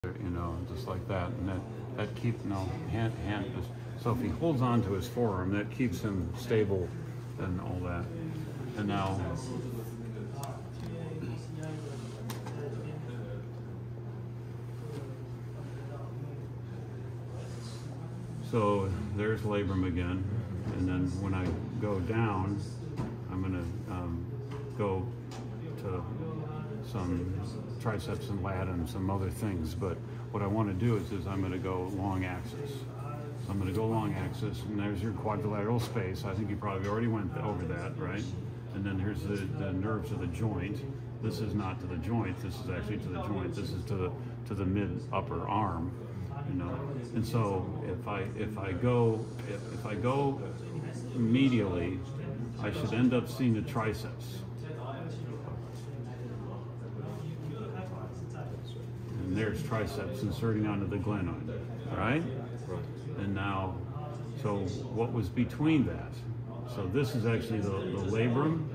you know, just like that, and that keep hand. So if he holds on to his forearm, that keeps him stable and all that. And now, so there's labrum again, and then when I go down, I'm going to go to some triceps and lat and some other things, but what I want to do is I'm going to go long axis. So I'm going to go long axis, and there's your quadrilateral space. I think you probably already went over that, right? And then here's the nerves of the joint. This is not to the joint. This is actually to the joint. This is to the mid upper arm, you know. And so if I go medially, I should end up seeing the triceps. And there's triceps inserting onto the glenoid, right? And now, so what was between that? So this is actually the labrum,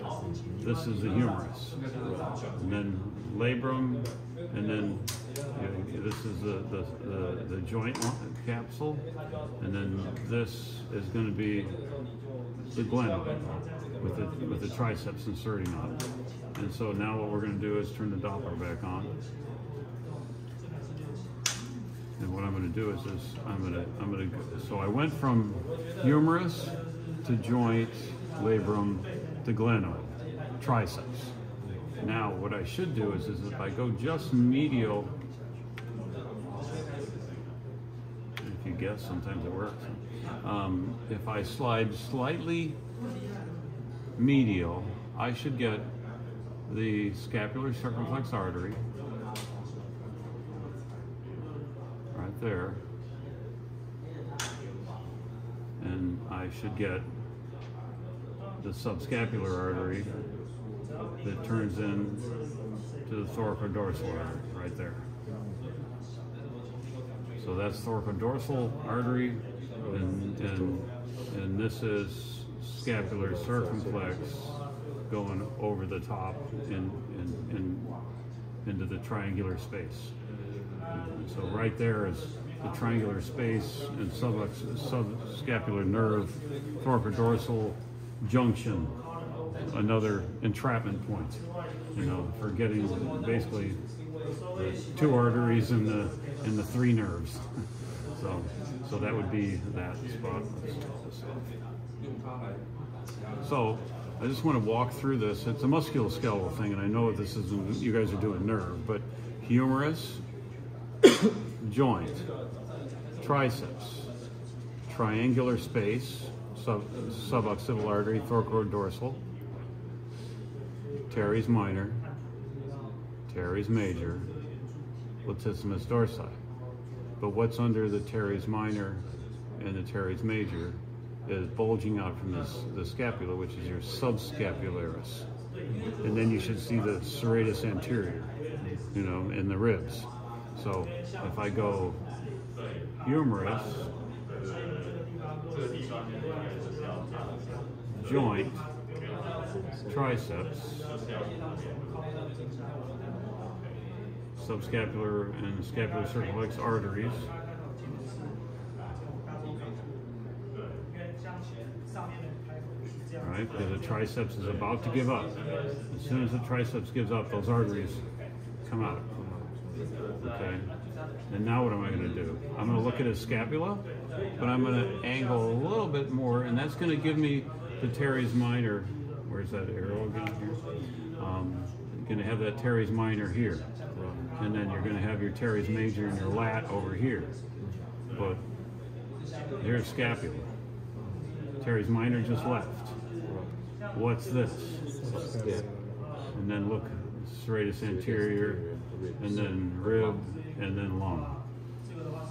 this is the humerus, and then labrum, and then this is the joint capsule, and then this is going to be the glenoid with the triceps inserting on it. And so now what we're going to do is turn the Doppler back on. And what I'm going to do is I'm going to so I went from humerus to joint, labrum to glenoid, triceps. Now what I should do is if I go just medial, if you guess, sometimes it works. If I slide slightly medial, I should get the scapular circumflex artery right there, and I should get the subscapular artery that turns in to the thoracodorsal artery right there. So that's thoracodorsal artery, and this is scapular circumflex going over the top into the triangular space. So right there is the triangular space and subscapular nerve, thoracodorsal junction, another entrapment point, you know, for getting basically the two arteries and the three nerves. So that would be that spot. So I just want to walk through this. It's a musculoskeletal thing, and I know this isn't, you guys are doing nerve, but humerus, joint, triceps, triangular space, suboccipital artery, thoracodorsal, teres minor, teres major, latissimus dorsi. But what's under the teres minor and the teres major is bulging out from the scapula, which is your subscapularis. And then you should see the serratus anterior, you know, in the ribs. So if I go humerus, joint, triceps, subscapular and scapular circumflex arteries, all right, because the triceps is about to give up. As soon as the triceps gives up, those arteries come out. Okay, and now what am I going to do? I'm going to look at his scapula, but I'm going to angle a little bit more, and that's going to give me the teres minor. Where's that arrow again here? You're going to have that teres minor here, and then you're going to have your teres major and your lat over here. But here's scapula. Teres minor just left. What's this? And then look, serratus anterior, and then rib, and then lung.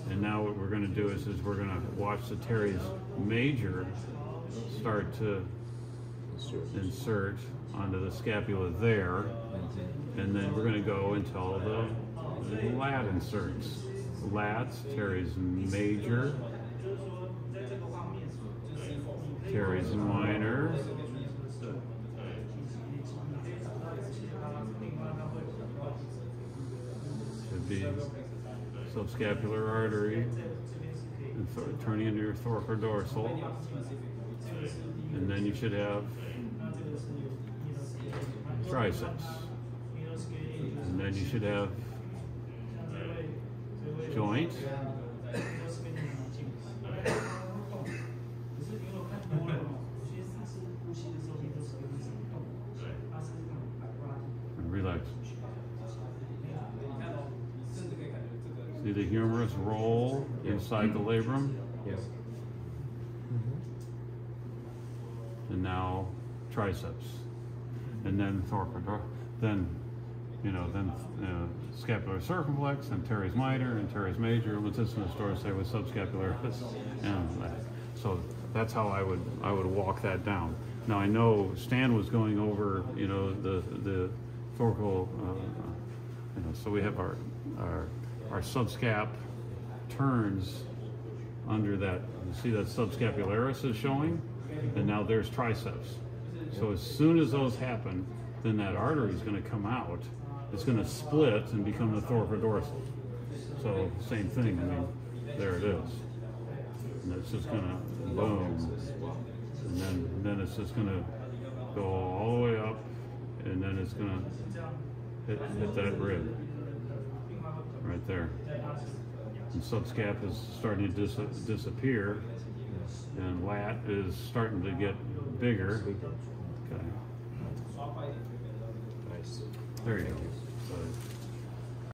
And now what we're going to do is we're going to watch the teres major start to insert onto the scapula there, and then we're going to go until the lat inserts. Lats, teres major, teres minor, should be subscapular artery, and turning into your thoracodorsal. And then you should have triceps. And then you should have joint. And relax. See the humerus roll inside the labrum? Yes. And now triceps. And then then scapular circumflex, and teres minor, and teres major, latissimus dorsi with subscapularis, and so that's how I would walk that down. Now I know Stan was going over, the thoracal, so we have our subscap turns under that. You see that subscapularis is showing, and now there's triceps. So as soon as those happen, then that artery is going to come out. It's going to split and become the thoracodorsal. So same thing. I mean, there it is. And it's just going to boom, and then it's just going to go all the way up, and then it's going to hit that rib right there. And subscap is starting to disappear, and lat is starting to get bigger. Okay. Nice. There you go. So,